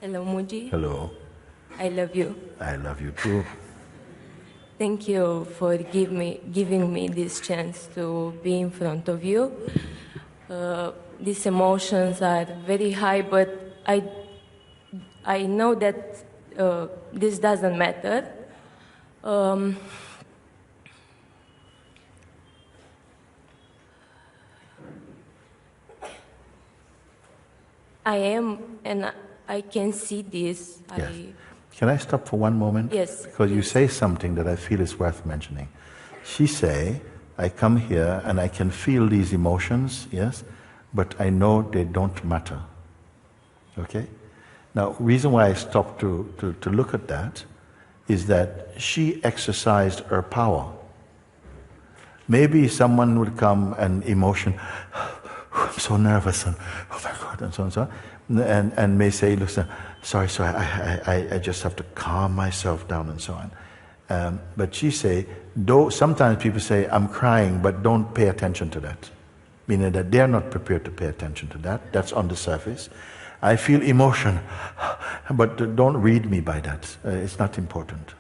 Hello, Mooji. Hello. I love you. I love you too. Thank you for giving me this chance to be in front of you. These emotions are very high, but I know that this doesn't matter. I am, and I can see this. Yes. Can I stop for one moment? Yes. Because you say something that I feel is worth mentioning. She say, I come here and I can feel these emotions, yes, but I know they don't matter. Okay? Now, reason why I stopped to look at that is that she exercised her power. Maybe someone would come and emotion, I'm so nervous, and oh my God, and so on and so on, and may say, listen, sorry, I just have to calm myself down and so on. But she say, though sometimes people say, I'm crying, but don't pay attention to that. Meaning that they're not prepared to pay attention to that. That's on the surface. I feel emotion, but don't read me by that. It's not important.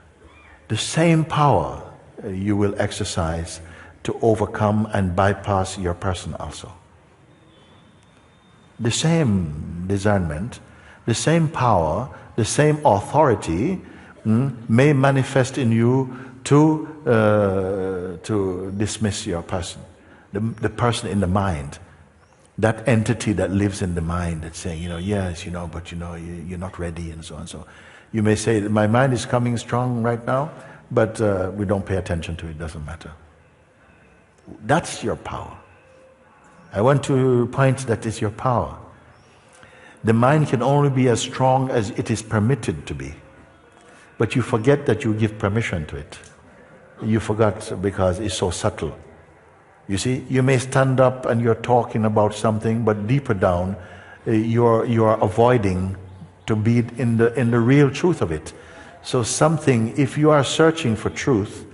The same power you will exercise to overcome and bypass your person also. The same discernment, the same power, the same authority may manifest in you to dismiss your person, the person in the mind, that entity that lives in the mind that's saying, yes, but you're not ready and so on. So you may say, my mind is coming strong right now, but we don't pay attention to it, doesn't matter. That's your power. I want to point that is your power. The mind can only be as strong as it is permitted to be. But you forget that you give permission to it. You forgot because it's so subtle. You see, you may stand up and you're talking about something, but deeper down, you're avoiding to be in the real truth of it. So something, if you are searching for truth,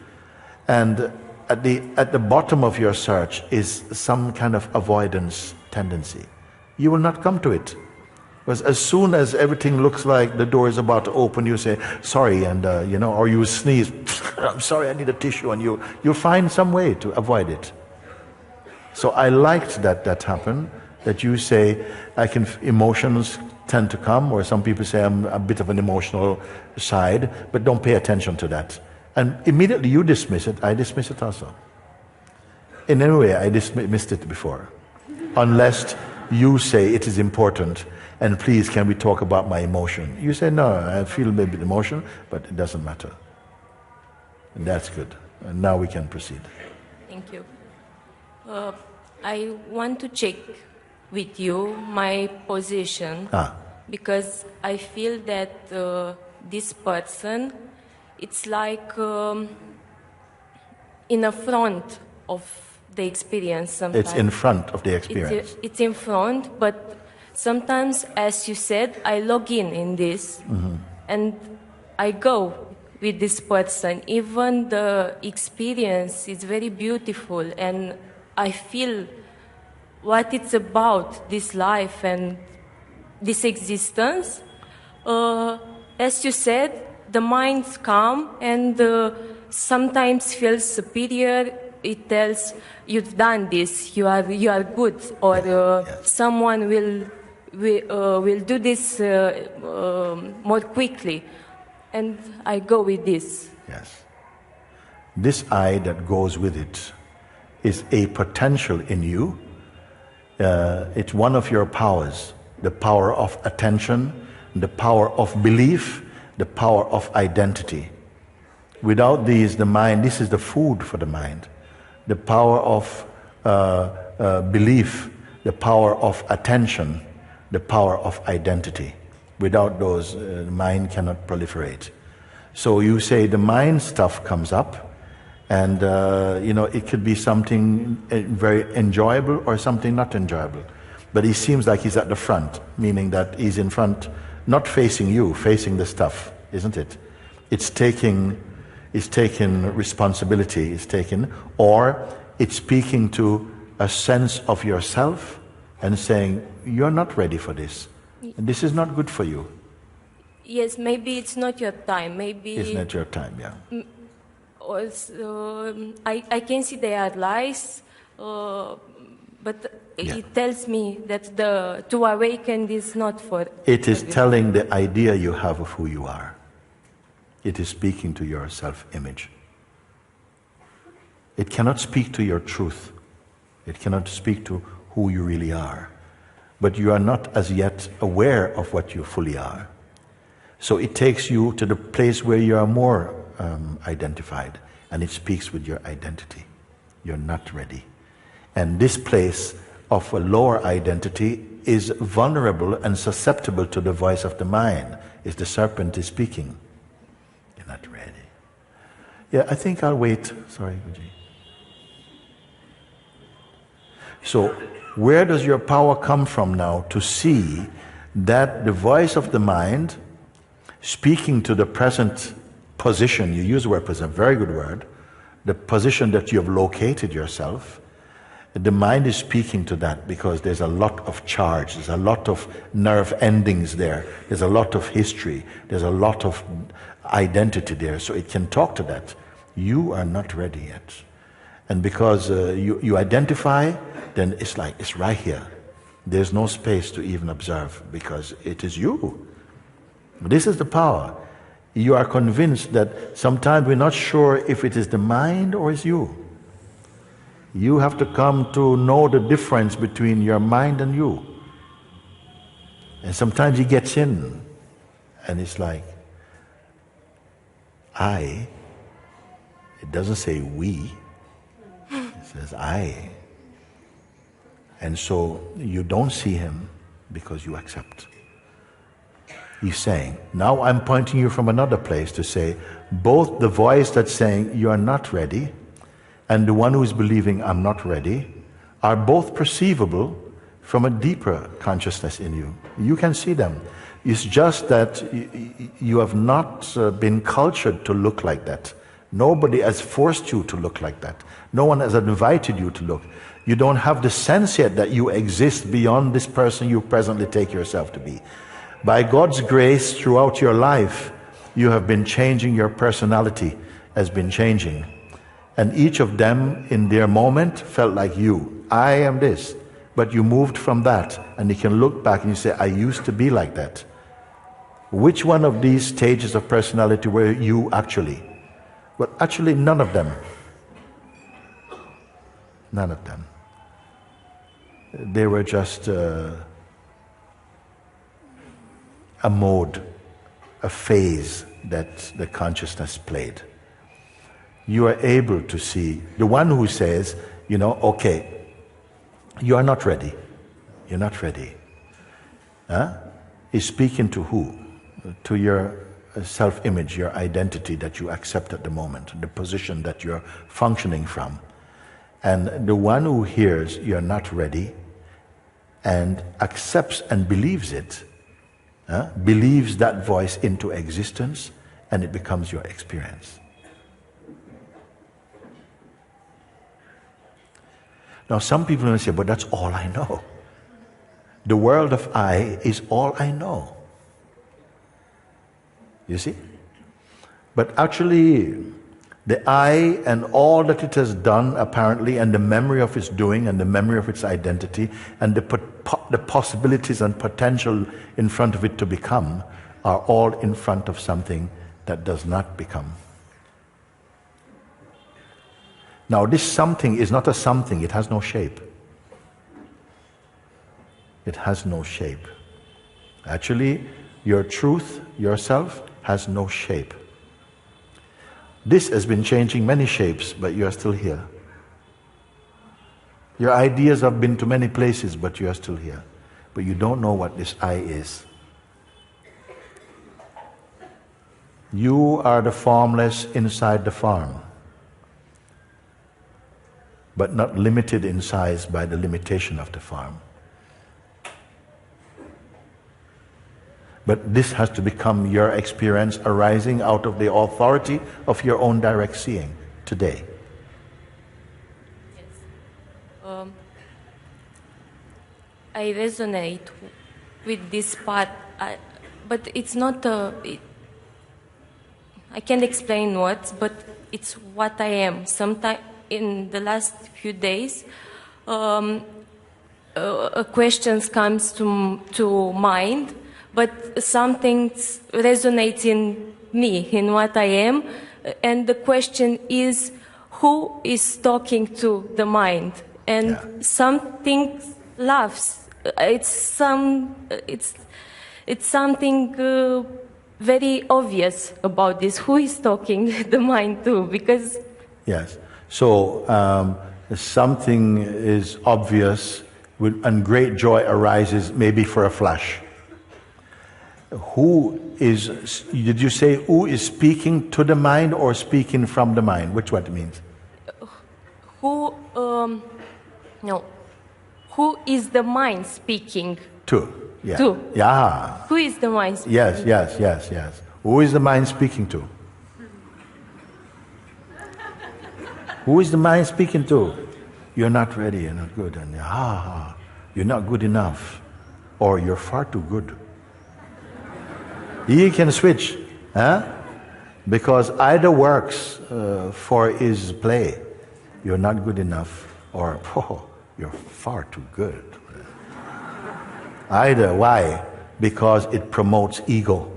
and at the bottom of your search is some kind of avoidance tendency, you will not come to it. Because as soon as everything looks like the door is about to open, you say, sorry, and or you sneeze, I'm sorry, I need a tissue, and you find some way to avoid it. So I liked that happened, that you say, emotions tend to come, or some people say I'm a bit of an emotional side, but don't pay attention to that. And immediately you dismiss it, I dismiss it also. In any way, I dismissed it before. Unless you say it is important, and please can we talk about my emotion? You say, no, I feel maybe the emotion, but it doesn't matter. And that's good. And now we can proceed. Thank you. I want to check with you my position, because I feel that this person, it's like in the front of the experience sometimes. It's in front of the experience. It's in front, but sometimes, as you said, I log in this, and I go with this person. Even the experience is very beautiful, and I feel what it's about, this life and this existence. As you said, the mind's calm and sometimes feels superior. It tells, you've done this, you are good, or someone will do this more quickly. And I go with this. Yes. This I that goes with it is a potential in you. It's one of your powers, the power of attention, the power of belief, the power of identity. Without these, the mind, this is the food for the mind. The power of belief, the power of attention, the power of identity. Without those, the mind cannot proliferate. So you say the mind stuff comes up, and it could be something very enjoyable or something not enjoyable. But he seems like he's at the front, meaning that he's in front, not facing you, facing the stuff, isn't it? It's taking responsibility, or it's speaking to a sense of yourself and saying, you're not ready for this. And this is not good for you. Yes, maybe it's not your time. Maybe It's not your time, yeah. also, I can see they are lies, but Yeah. it tells me that to awaken is not for. It is for this. telling the idea you have of who you are. It is speaking to your self-image. It cannot speak to your truth. It cannot speak to who you really are. But you are not as yet aware of what you fully are. So it takes you to the place where you are more identified, and it speaks with your identity. You're not ready. And this place of a lower identity is vulnerable and susceptible to the voice of the mind. If the serpent is speaking, you're not ready. Yeah, I think I'll wait. Sorry, Mooji. So, where does your power come from now to see that the voice of the mind speaking to the present position, you use the word present, very good word, the position that you have located yourself, the mind is speaking to that because there's a lot of charge, there's a lot of nerve endings there, there's a lot of history, there's a lot of identity there, so it can talk to that. You are not ready yet. And because you identify, then it's like, it's right here. There's no space to even observe because it is you. This is the power. You are convinced that sometimes we're not sure if it is the mind or it's you. You have to come to know the difference between your mind and you. And sometimes he gets in and it's like, I. It doesn't say we. It says I. And so you don't see him because you accept. He's saying, now I'm pointing you from another place to say, both the voice that's saying you are not ready and the one who is believing I'm not ready are both perceivable from a deeper consciousness in you. You can see them. It's just that you have not been cultured to look like that. Nobody has forced you to look like that. No one has invited you to look. You don't have the sense yet that you exist beyond this person you presently take yourself to be. By God's grace, throughout your life, you have been changing, your personality has been changing. And each of them, in their moment, felt like you. I am this. But you moved from that, and you can look back and you say, I used to be like that. Which one of these stages of personality were you actually? Well, actually, none of them. None of them. They were just a mode, a phase that the consciousness played. You are able to see the one who says, okay, you are not ready. You're not ready. Is speaking to who? To your self-image, your identity that you accept at the moment, the position that you're functioning from. And the one who hears you're not ready and accepts and believes it, believes that voice into existence, and it becomes your experience. Now some people will say, but that's all I know. The world of I is all I know. You see? But actually, the I and all that it has done apparently, and the memory of its doing and the memory of its identity and the possibilities and potential in front of it to become are all in front of something that does not become. Now this something is not a something, it has no shape. It has no shape. Actually, your truth, yourself, has no shape. This has been changing many shapes, but you are still here. Your ideas have been to many places, but you are still here. But you don't know what this I is. You are the formless inside the form, but not limited in size by the limitation of the form. But this has to become your experience arising out of the authority of your own direct seeing today. Yes. I resonate with this part. but it's not I can't explain what, but it's what I am. Sometime in the last few days, a question comes to mind, but something resonates in me, in what I am, and the question is, who is talking to the mind? And something laughs. It's something very obvious about this. Who is talking the mind to? Because yes. So something is obvious, and great joy arises, maybe for a flash. Who is? Did you say who is speaking to the mind or speaking from the mind? Which what it means? Who? No. Who is the mind speaking? To. Yeah. To. Yeah. Who is the mind speaking? Yes. Who is the mind speaking to? Who is the mind speaking to? You're not ready, you're not good, and you're not good enough, or you're far too good. He can switch, because either works for his play. You're not good enough, or you're far too good. Either, why? Because it promotes ego,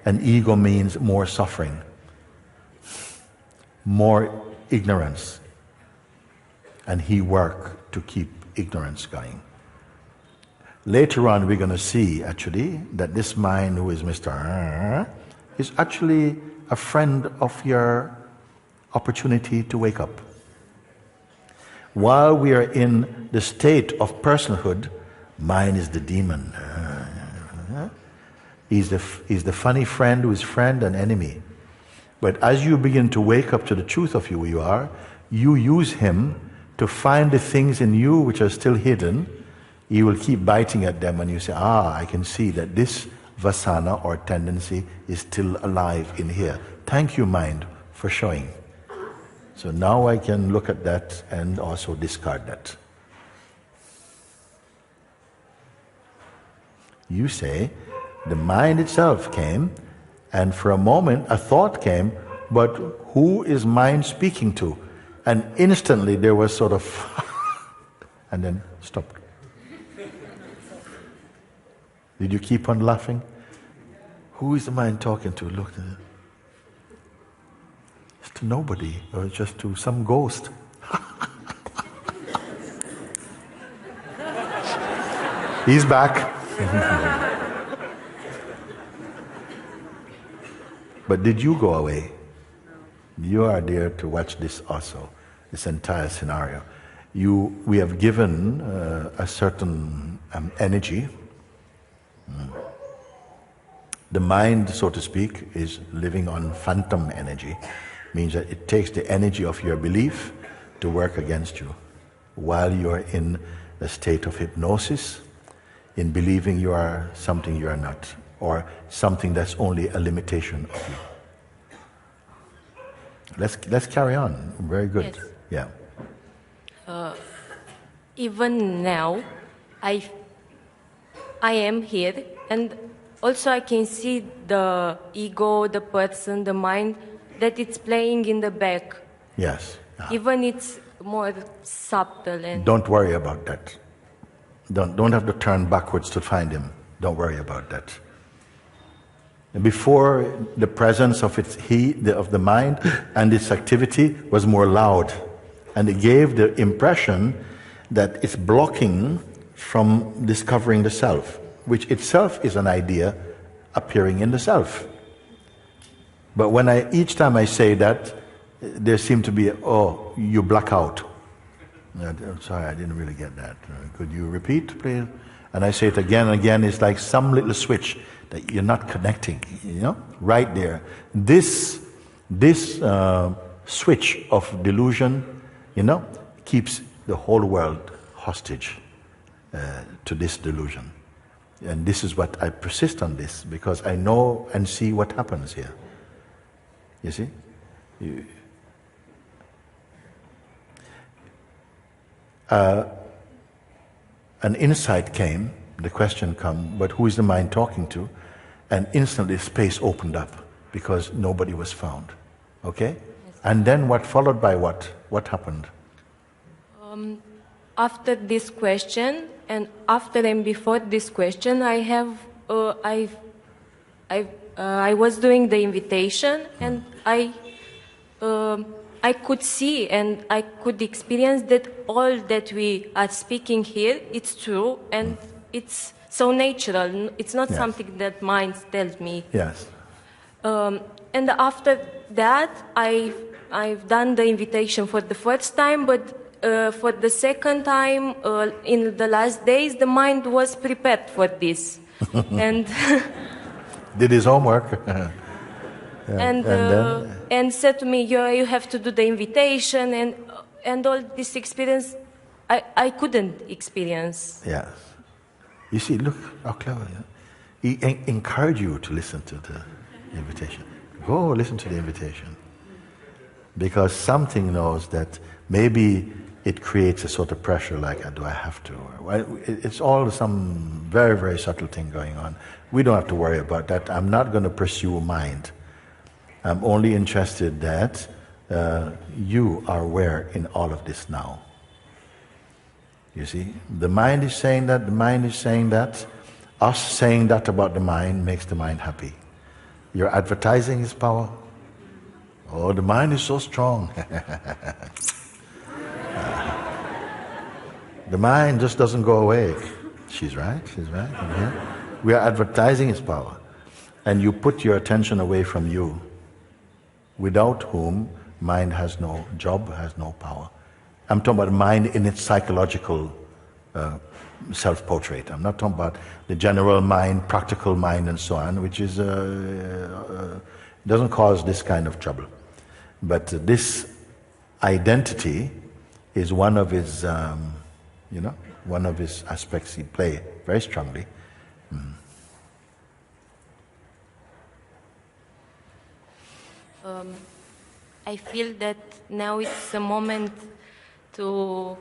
and ego means more suffering, more ignorance, and he worked to keep ignorance going. Later on we're going to see actually that this mind who is Mr. is actually a friend of your opportunity to wake up. While we are in the state of personhood, mind is the demon. He's the funny friend who is friend and enemy. But as you begin to wake up to the truth of who you are, you use him to find the things in you which are still hidden. You will keep biting at them and you say, I can see that this vasana or tendency is still alive in here. Thank you, mind, for showing. So now I can look at that and also discard that. You say, the mind itself came, and for a moment a thought came, but who is mind speaking to? And instantly there was sort of, and then stopped. Did you keep on laughing? Who is the mind talking to? Look, it's to nobody, or just to some ghost. He's back. But did you go away? You are there to watch this also, this entire scenario. We have given a certain energy. The mind, so to speak, is living on phantom energy. Means that it takes the energy of your belief to work against you. While you are in a state of hypnosis, in believing you are something you are not, or something that's only a limitation of you. Let's carry on. Very good. Yes. Yeah. Even now, I am here, and also I can see the ego, the person, the mind, that it's playing in the back. Yes. Even it's more subtle. And don't worry about that. Don't have to turn backwards to find him. Don't worry about that. Before, the presence of of the mind and its activity was more loud, and it gave the impression that it's blocking from discovering the self, which itself is an idea appearing in the self. But each time I say that, there seems to be, you black out. Sorry, I didn't really get that. Could you repeat, please? And I say it again and again. It's like some little switch that you're not connecting, right there. This switch of delusion, keeps the whole world hostage to this delusion. And this is what I persist on this, because I know and see what happens here. You see? An insight came, the question came, but who is the mind talking to? and instantly space opened up because nobody was found. Okay? And then what followed by what? What happened? After this question, and after and before this question, I was doing the invitation, and I could see and I could experience that all that we are speaking here, it's true, and it's so natural. It's not something that mind tells me. Yes. And after that, I've done the invitation for the first time, but for the second time, in the last days, the mind was prepared for this, and did his homework. and said to me, "You have to do the invitation," and all this experience, I couldn't experience. Yes. You see, look how clever. Yeah? He encouraged you to listen to the invitation. Go listen to the invitation. Because something knows that maybe it creates a sort of pressure like, do I have to? It's all some very, very subtle thing going on. We don't have to worry about that. I'm not going to pursue mind. I'm only interested that you are aware in all of this now. You see, the mind is saying that, the mind is saying that. Us saying that about the mind makes the mind happy. You're advertising its power. Oh, the mind is so strong. The mind just doesn't go away. She's right, she's right. Yeah. We are advertising its power. And you put your attention away from you, without whom mind has no job, has no power. I'm talking about mind in its psychological self-portrait. I'm not talking about the general mind, practical mind and so on, which is doesn't cause this kind of trouble. But this identity is one of his, one of his aspects he plays very strongly. I feel that now it's a moment to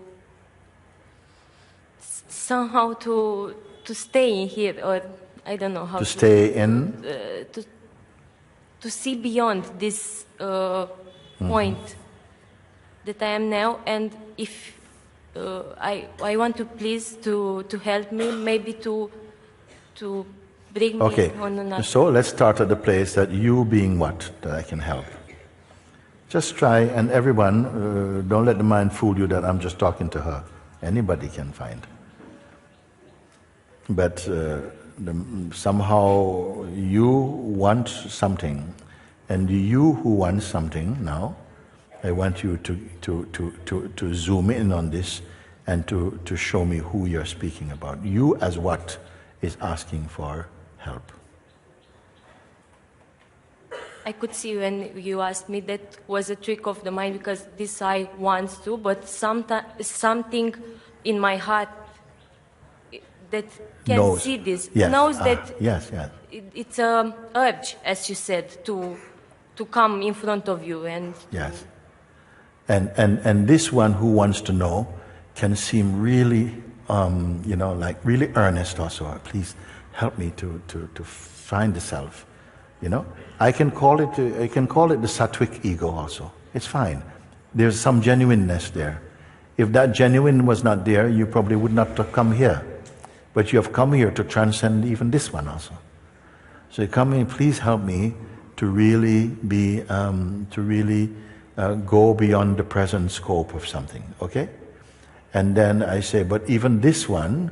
somehow to stay in here, or I don't know how to stay in, to see beyond this point that I am now, and if I want to please to help me, maybe to bring me on another. So let's start at the place that you being what, that I can help. Just try, and everyone, don't let the mind fool you that I'm just talking to her. Anybody can find. But somehow you want something, and you who want something now, I want you to zoom in on this and to show me who you're speaking about. You as what is asking for help. I could see when you asked me that was a trick of the mind, because this I want to, but something in my heart that can see this, knows that it's an urge, as you said, to come in front of you. And yes. And this one who wants to know can seem really, like really earnest also. Please help me to find the self. I can call it the sattvic ego also. It's fine. There's some genuineness there. If that genuine was not there, you probably would not have come here. But you have come here to transcend even this one also. So you come in, please help me to really be, go beyond the present scope of something, okay? And then I say, but even this one,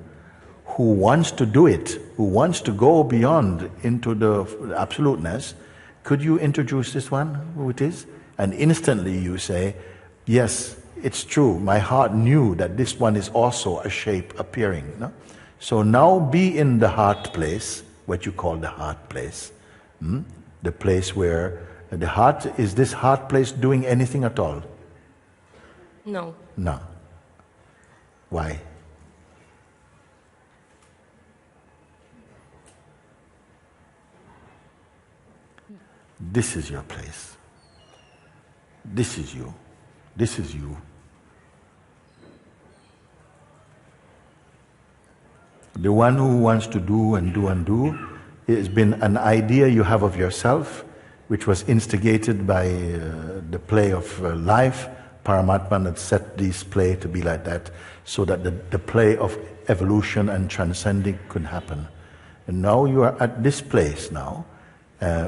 who wants to do it, who wants to go beyond into the absoluteness, could you introduce this one, who it is? And instantly you say, yes, it's true, my heart knew that this one is also a shape appearing. No? So now be in the heart place, what you call the heart place. The place where the heart, is this heart place doing anything at all? No. No. Why? This is your place. This is you. This is you. The one who wants to do and do and do It has been an idea you have of yourself, which was instigated by the play of life. Paramatma had set this play to be like that, so that the play of evolution and transcending could happen. And now you are at this place now,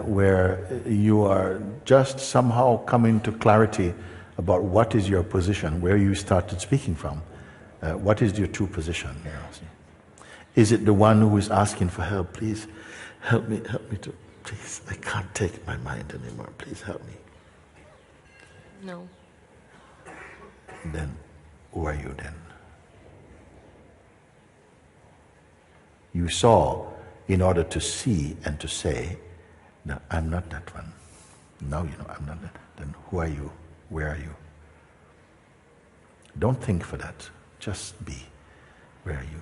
where you are just somehow coming to clarity about what is your position, where you started speaking from. What is your true position? You know, see? Is it the one who is asking for help? Please help me to, please, I can't take my mind anymore, please help me. No. Then, who are you then? You saw in order to see and to say, no, I'm not that one. Now you know I'm not that. Then who are you? Where are you? Don't think for that. Just be. Where are you?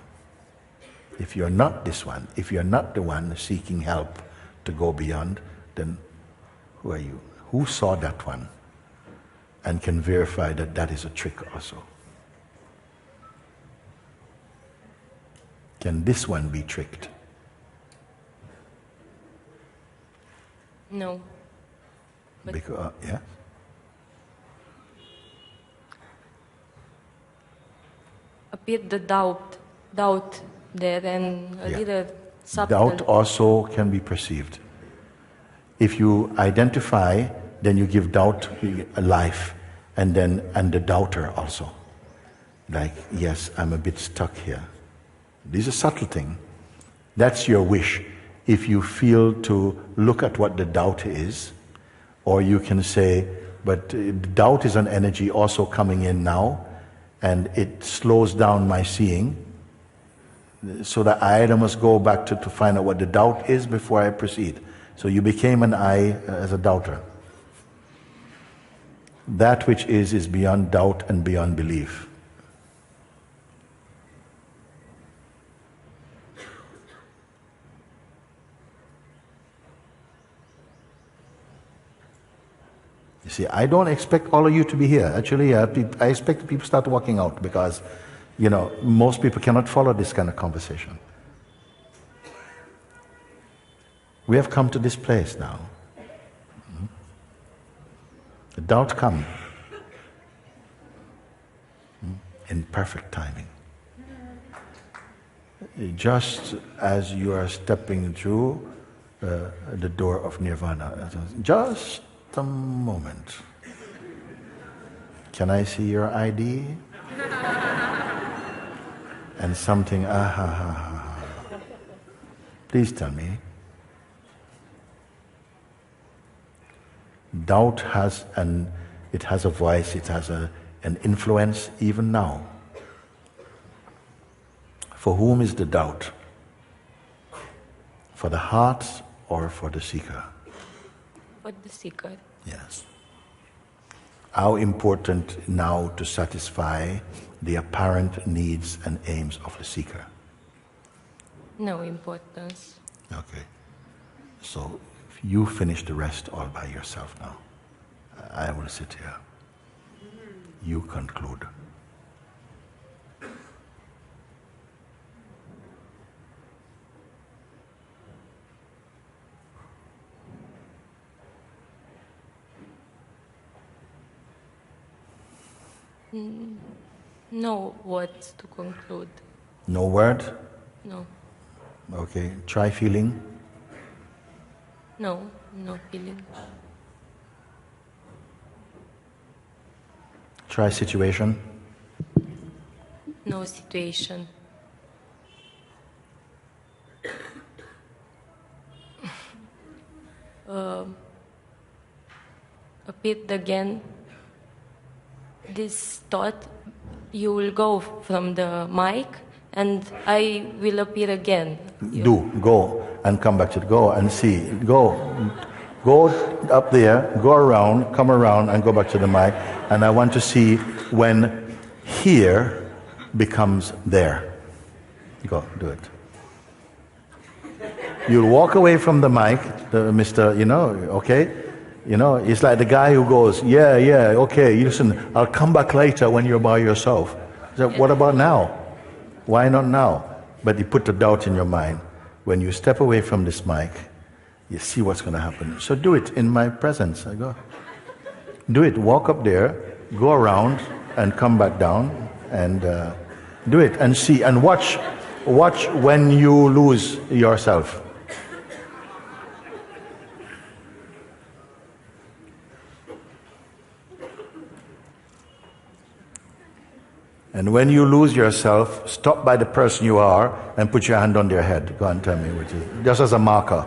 If you're not this one, if you're not the one seeking help to go beyond, then who are you? Who saw that one and can verify that that is a trick also? Can this one be tricked? No. But Because, yeah? appeared the doubt there, and a little subtle. Doubt also can be perceived. If you identify, then you give doubt a life, and the doubter also. Like, yes, I'm a bit stuck here. This is a subtle thing. That's your wish. If you feel to look at what the doubt is, or you can say, but doubt is an energy also coming in now, and it slows down my seeing, so that I either must go back to find out what the doubt is before I proceed. So you became an I as a doubter. That which is beyond doubt and beyond belief. You see, I don't expect all of you to be here. Actually, I expect people start walking out because, you know, most people cannot follow this kind of conversation. We have come to this place now. The doubt comes in perfect timing. Just as you are stepping through the door of nirvana. Just a moment. Can I see your ID? And something, Please tell me. Doubt has it has a voice, it has an influence even now. For whom is the doubt? For the heart or for the seeker? For the seeker. Yes. How important now to satisfy the apparent needs and aims of the seeker? No importance. Okay. So you finish the rest all by yourself now. I will sit here. You conclude. No words to conclude. No word? No. Okay. Try feeling. No feeling. Try situation. No situation. Repeat again. This thought, you will go from the mic and I will appear again. Go and come back to go and see. Go up there, go around, come around and go back to the mic. And I want to see when here becomes there. Go, do it. You'll walk away from the mic, Mr., okay? It's like the guy who goes, yeah, okay, listen, I'll come back later when you're by yourself. So what about now? Why not now? But you put the doubt in your mind. when you step away from this mic, you see what's going to happen. So do it in my presence. I go, do it. Walk up there, go around, and come back down, and do it and see and watch when you lose yourself. And when you lose yourself, stop by the person you are and put your hand on their head. Go and tell me which is, just as a marker.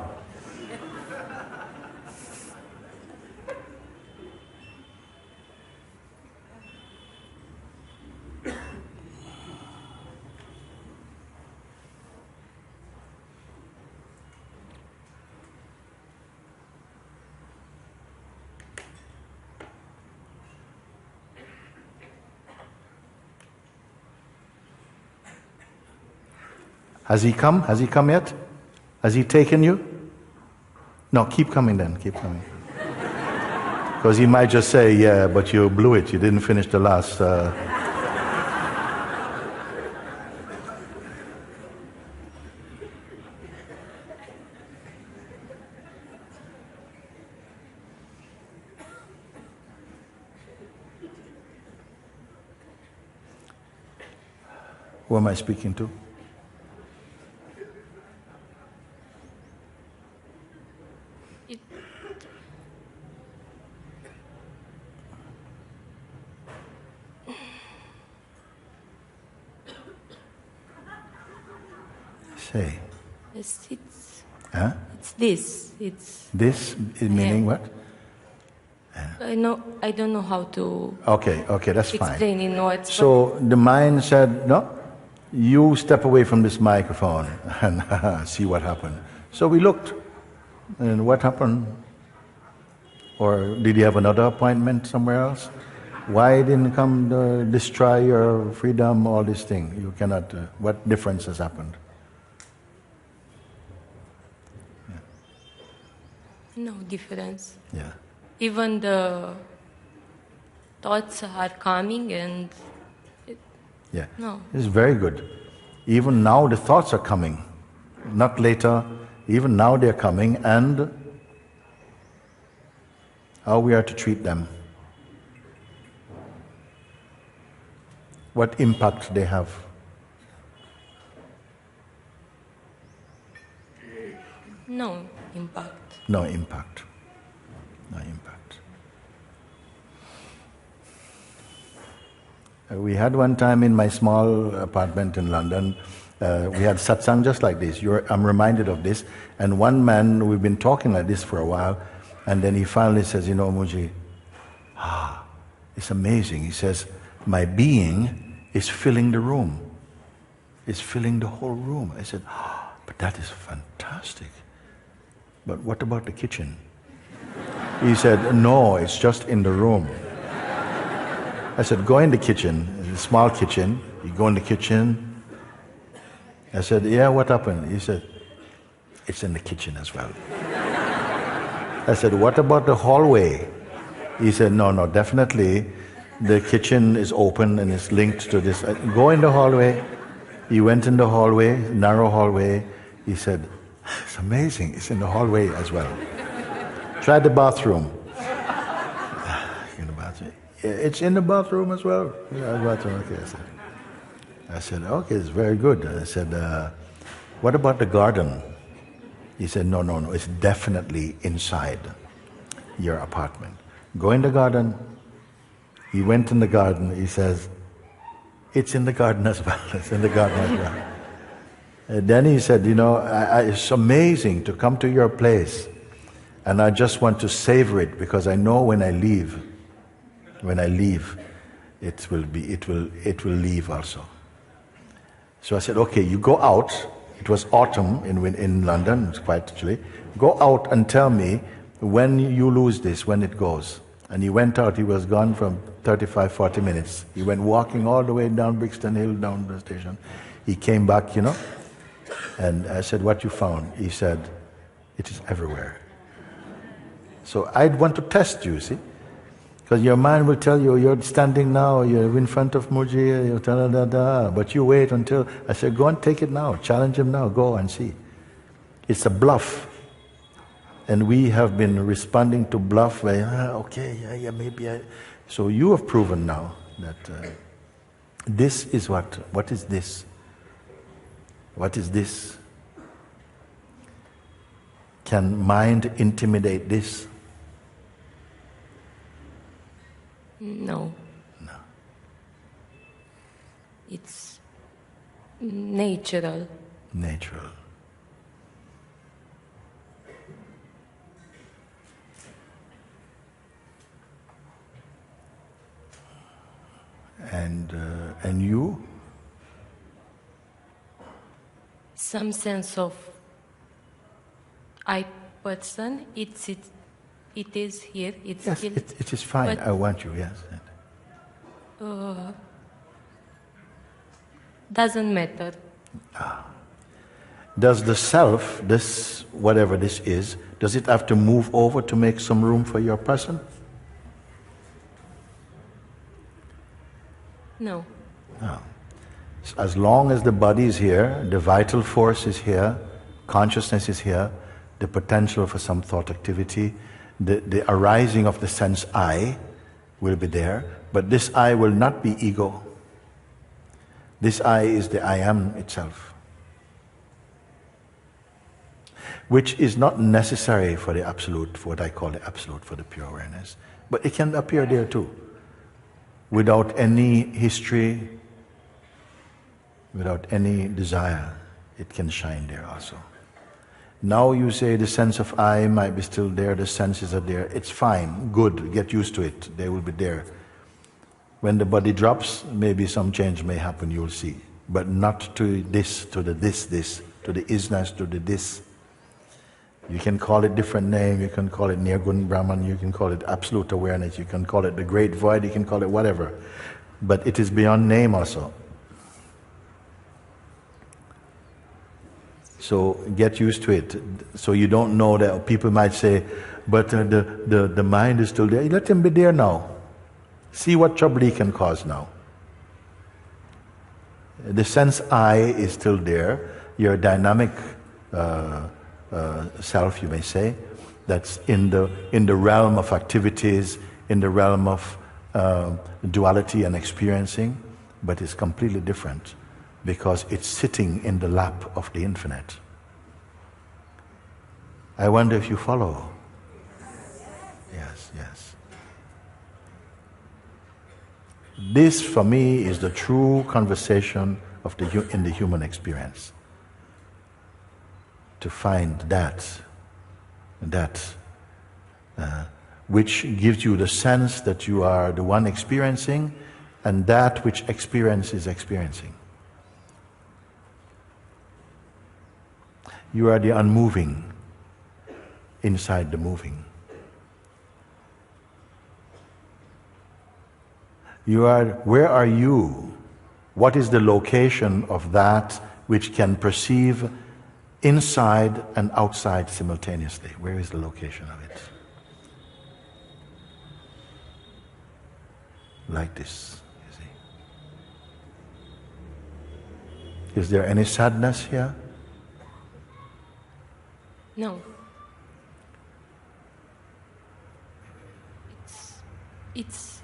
Has he come? Has he come yet? Has he taken you? No, keep coming then, keep coming. Because he might just say, yeah, but you blew it, you didn't finish the last... Who am I speaking to? Say. It's this. It's this is meaning what? I don't know how to. Okay, that's fine. Explain in words. So the mind said, no, you step away from this microphone and see what happened. So we looked, and what happened? Or did you have another appointment somewhere else? Why didn't come to destroy your freedom? All these things you cannot. What difference has happened? No difference. Yeah. Even the thoughts are coming and... Yeah. No. It's very good. Even now the thoughts are coming. Not later. Even now they're coming, and how we are to treat them. What impact they have. No impact. No impact. No impact. We had one time in my small apartment in London, we had satsang just like this. I'm reminded of this. And one man, we've been talking like this for a while, and then he finally says, you know, Mooji, it's amazing. He says, my being is filling the room. It's filling the whole room. I said, but that is fantastic. But what about the kitchen? He said, no, it's just in the room. I said, go in the kitchen, it's a small kitchen. You go in the kitchen. I said, yeah, what happened? He said, it's in the kitchen as well. I said, what about the hallway? He said, no, definitely the kitchen is open and it's linked to this. Go in the hallway. He went in the hallway, narrow hallway. He said, it's amazing, it's in the hallway as well. Try the bathroom. In the bathroom. It's in the bathroom as well. Yeah, bathroom. Okay, I said, okay, it's very good. I said, what about the garden? He said, no, it's definitely inside your apartment. Go in the garden. He went in the garden. He says, it's in the garden as well. It's in the garden as well. And then he said, you know, it's amazing to come to your place, and I just want to savor it because I know when I leave, it will leave also. So I said, okay, you go out. It was autumn in London, it's quite chilly. Go out and tell me when you lose this, when it goes. And he went out, he was gone from 35, 40 minutes. He went walking all the way down Brixton Hill, down the station. He came back, you know, and I said, what you found? He said, it is everywhere. So I'd want to test you, see? Because your mind will tell you, you're standing now, you're in front of Mooji, you're but you wait until, I said, go and take it now, challenge him now, go and see. It's a bluff. And we have been responding to bluff by, okay, yeah, maybe I... So you have proven now that this is what? What is this? What is this? Can mind intimidate this? No. No. It's natural. Natural. And you? Some sense of I person, it is here, it's yes, still... it is fine, I want you, yes. Doesn't matter. Does the self, this, whatever this is, does it have to move over to make some room for your person? No. No. As long as the body is here, the vital force is here, consciousness is here, the potential for some thought activity, the arising of the sense I will be there, but this I will not be ego. This I is the I am itself, which is not necessary for the absolute, for what I call the absolute, for the pure awareness, but it can appear there too, without any history, without any desire, it can shine there also. Now you say the sense of I might be still there, the senses are there, it's fine, good, get used to it, they will be there. When the body drops, maybe some change may happen, you'll see. But not to this, to the this, to the isness, to the this. You can call it different name, you can call it Nirgun Brahman, you can call it absolute awareness, you can call it the great void, you can call it whatever. But it is beyond name also. So get used to it. So you don't know that people might say, but the mind is still there. Let him be there now. See what trouble he can cause now. The sense I is still there. Your dynamic self, you may say, that's in the realm of activities, in the realm of duality and experiencing, but it's completely different because it's sitting in the lap of the infinite. I wonder if you follow. Yes, yes. This, for me, is the true conversation of in the human experience. To find that which gives you the sense that you are the one experiencing, and that which experience is experiencing. You are the unmoving inside the moving. You are, where are you? What is the location of that which can perceive inside and outside simultaneously? Where is the location of it? Like this, you see. Is there any sadness here? No. It's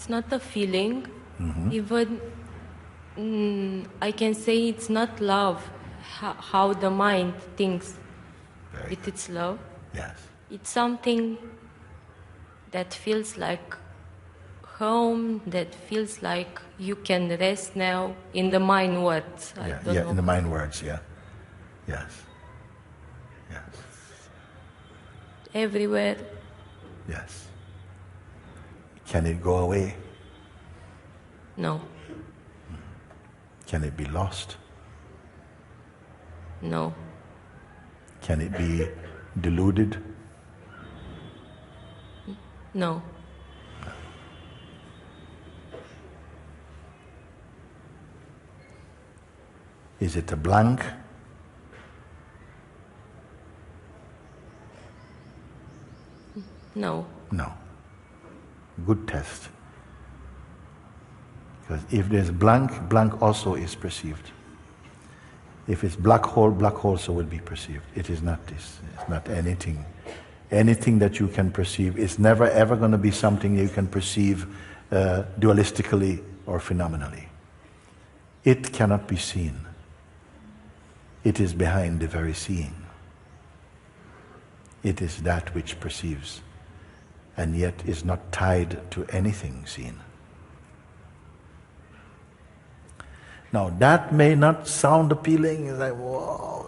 not a feeling. Mm-hmm. Even I can say it's not love. How the mind thinks with its love. Yes. It's something that feels like home. That feels like you can rest now in the mind words. I don't know. In the mind words. Yeah. Yes. Yes. Everywhere. Yes. Can it go away? No. Can it be lost? No. Can it be deluded? No. Is it a blank? No. No. Good test. Because if there's blank, blank also is perceived. If it's black hole so will be perceived. It is not this. It's not anything. Anything that you can perceive is never ever going to be something you can perceive dualistically or phenomenally. It cannot be seen. It is behind the very seeing. It is that which perceives, and yet is not tied to anything seen. Now that may not sound appealing, it's like, whoa,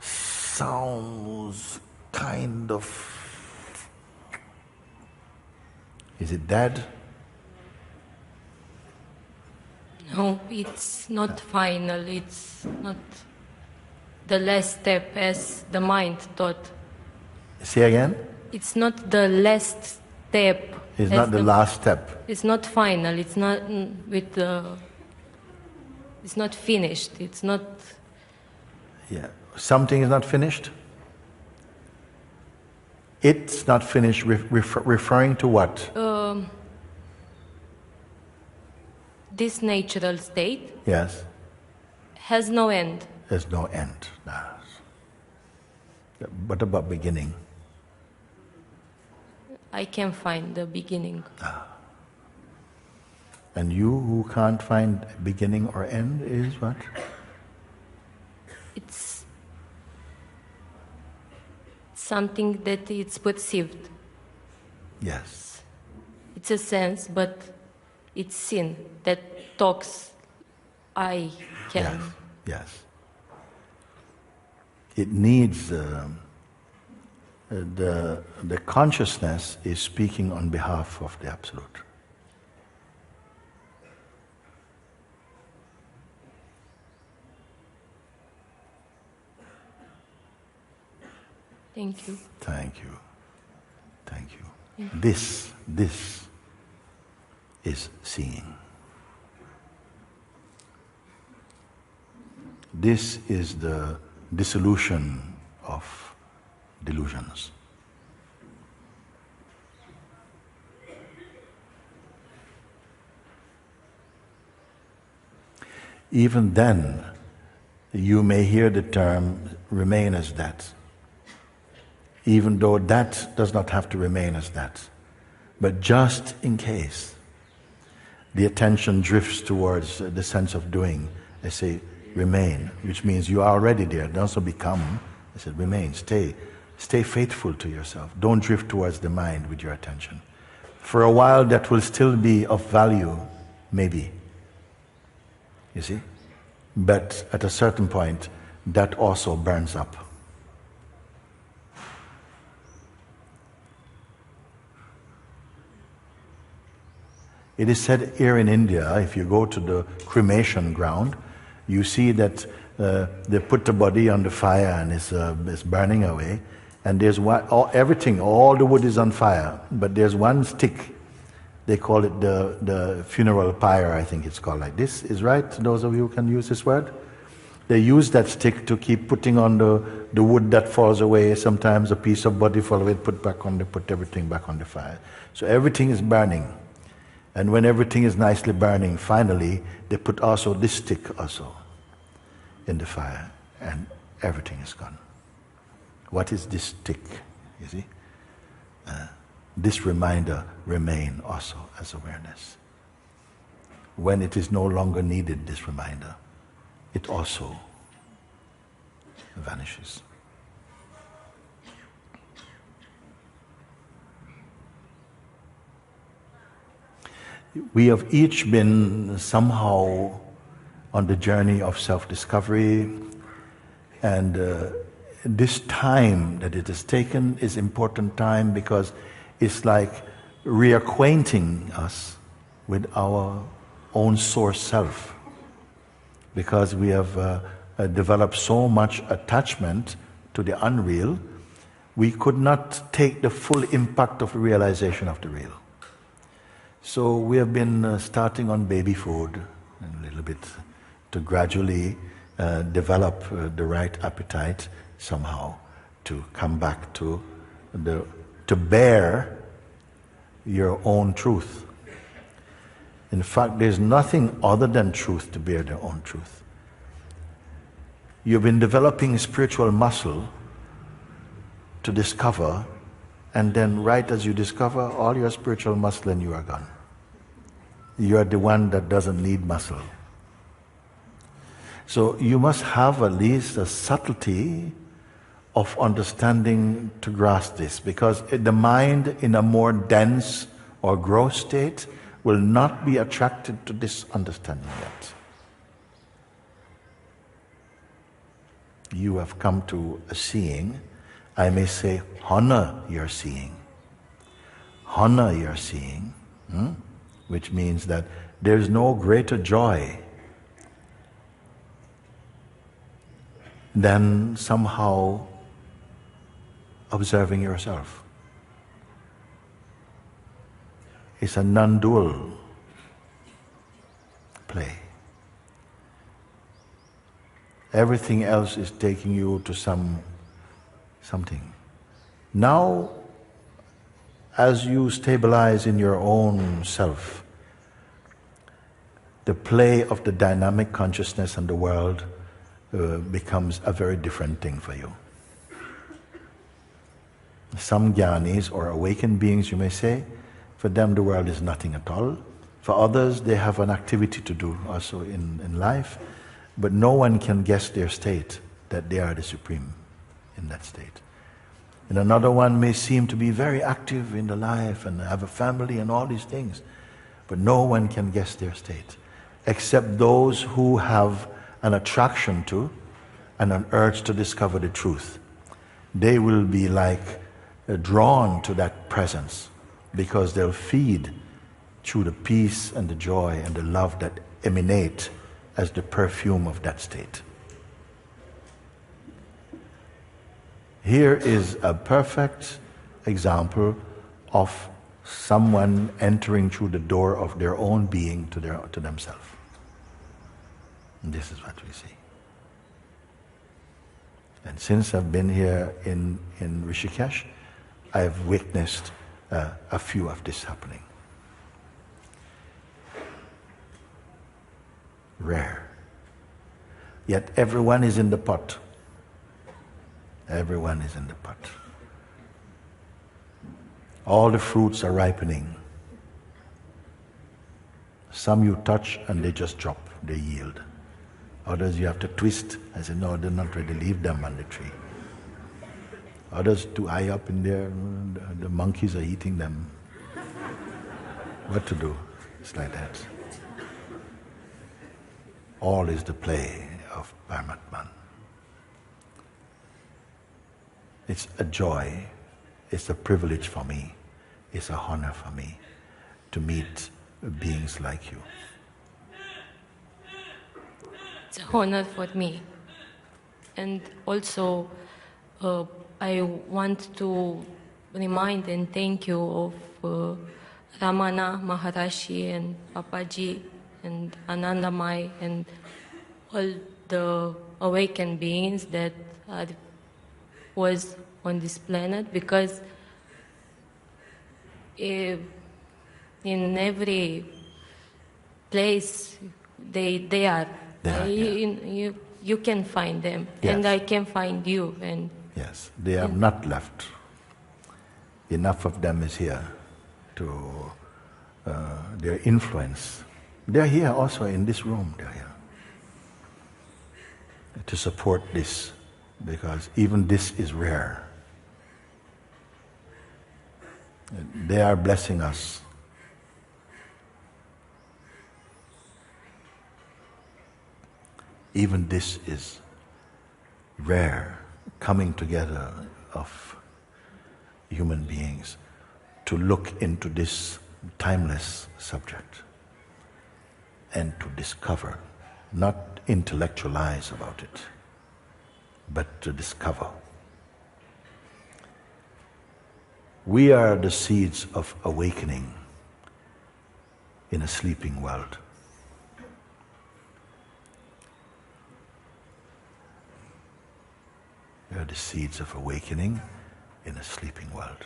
sounds kind of, is it dead? No, it's not final, it's not the last step as the mind thought. Say again? It's not the last step. It's not the last step. It's not final, it's not it's not finished, it's not... Yeah. Something is not finished? It's not finished, referring to what? This natural state, yes, has no end. There's no end. No. What about beginning? I can find the beginning. And you who can't find beginning or end is what? It's something that it's perceived. Yes. It's a sense, but it's sin that talks. I can. Yes. Yes. It needs the consciousness is speaking on behalf of the Absolute. Thank you. Thank you. Thank you. This is seeing. This is the dissolution of delusions. Even then, you may hear the term remain as that, even though that does not have to remain as that. But just in case the attention drifts towards the sense of doing, I say remain, which means you are already there. Don't also become. I said remain, stay faithful to yourself. Don't drift towards the mind with your attention. For a while that will still be of value, maybe. You see? But at a certain point, that also burns up. It is said here in India, if you go to the cremation ground, you see that they put the body on the fire and it's burning away, and there's everything, all the wood is on fire, but there's one stick. They call it the funeral pyre, I think it's called like this. Is right? Those of you who can use this word? They use that stick to keep putting on the wood that falls away. Sometimes a piece of body falls away, put everything back on the fire. So everything is burning. And when everything is nicely burning, finally, they put also this stick also in the fire, and everything is gone. What is this stick? You see? This reminder remain also as awareness. When it is no longer needed, this reminder, it also vanishes. We have each been somehow on the journey of self-discovery, and this time that it has taken is important time because it's like reacquainting us with our own source self, because we have developed so much attachment to the unreal, we could not take the full impact of the realization of the real. So we have been starting on baby food a little bit to gradually develop the right appetite somehow to come back to bear your own truth. In fact, there's nothing other than truth to bear their own truth. You've been developing spiritual muscle to discover, and then right as you discover, all your spiritual muscle and you are gone. You are the one that doesn't need muscle. So you must have at least a subtlety of understanding to grasp this, because the mind in a more dense or gross state will not be attracted to this understanding yet. You have come to a seeing, I may say, honor your seeing. Honor your seeing, which means that there is no greater joy than somehow observing yourself. It's a non-dual play. Everything else is taking you to something. Now, as you stabilize in your own self, the play of the dynamic consciousness and the world becomes a very different thing for you. Some jnanis or awakened beings, you may say, for them the world is nothing at all. For others, they have an activity to do also in life, but no one can guess their state, that they are the supreme in that state. And another one may seem to be very active in the life and have a family and all these things, but no one can guess their state, except those who have an attraction to and an urge to discover the truth. They will be like drawn to that presence, because they'll feed through the peace and the joy and the love that emanate as the perfume of that state. Here is a perfect example of someone entering through the door of their own being to themselves. And this is what we see. And since I've been here in Rishikesh, I've witnessed a few of this happening. Rare. Yet everyone is in the pot. Everyone is in the pot. All the fruits are ripening. Some you touch and they just drop, they yield. Others you have to twist. I said, no, they're not ready, leave them on the tree. Others too high up in there, the monkeys are eating them. What to do? It's like that. All is the play of Paramatman. It's a joy, it's a privilege for me, it's a honor for me to meet beings like you. It's an honor for me. And also, I want to remind and thank you of Ramana Maharashi and Papaji and Anandamai and all the awakened beings that was on this planet, because in every place they are. You can find them, yes. And I can find you. And yes, they have not left. Enough of them is here to their influence. They're here also in this room. They're here to support this, because even this is rare. They are blessing us. Even this is rare, coming together of human beings to look into this timeless subject and to discover, not intellectualize about it, but to discover. We are the seeds of awakening in a sleeping world. We are the seeds of awakening in a sleeping world.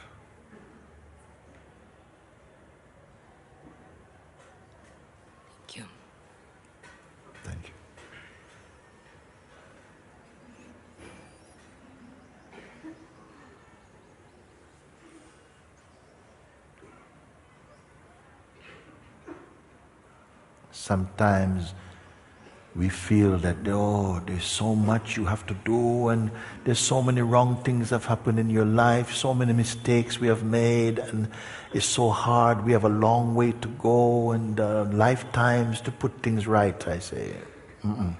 Sometimes we feel that, oh, there's so much you have to do, and there's so many wrong things that have happened in your life, so many mistakes we have made, and it's so hard, we have a long way to go, and lifetimes to put things right. I say, no.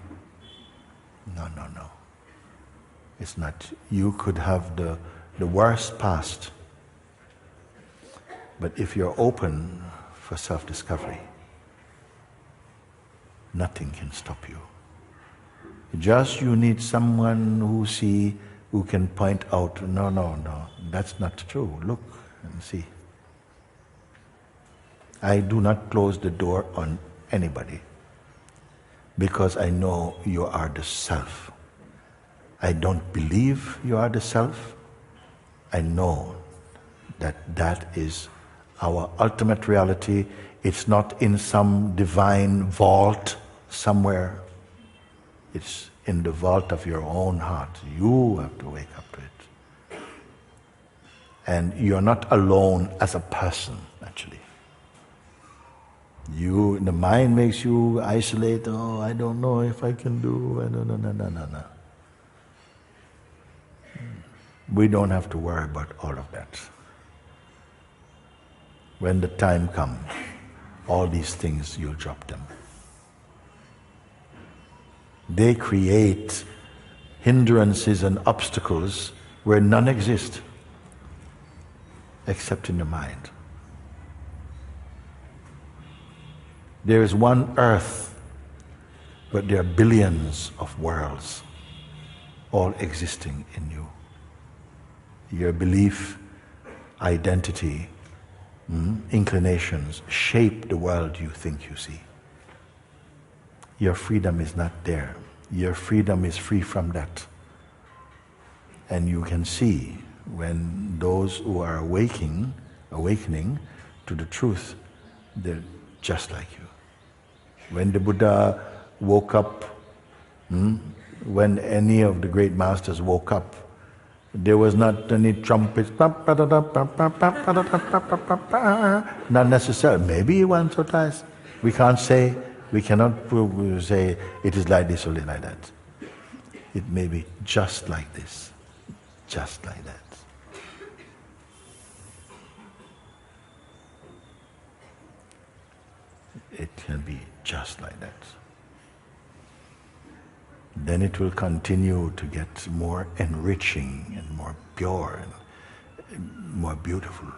It's not. You could have the worst past, but if you're open for self-discovery, nothing can stop you. Just you need someone who can point out, no, that's not true. Look and see. I do not close the door on anybody because I know you are the self. I don't believe you are the self. I know that is our ultimate reality. It's not in some divine vault somewhere. It's in the vault of your own heart. You have to wake up to it. And you're not alone as a person, actually. The mind makes you isolate. Oh, I don't know if I can do. No. We don't have to worry about all of that. When the time comes, all these things, you'll drop them. They create hindrances and obstacles where none exist, except in the mind. There is one earth, but there are billions of worlds, all existing in you. Your belief, identity, inclinations shape the world you think you see. Your freedom is not there. Your freedom is free from that. And you can see when those who are awakening to the truth, they're just like you. When the Buddha woke up, when any of the great masters woke up, there was not any trumpets, not necessarily, maybe once or twice. We cannot say it is like this or like that. It may be just like this, just like that. It can be just like that. Then it will continue to get more enriching and more pure and more beautiful.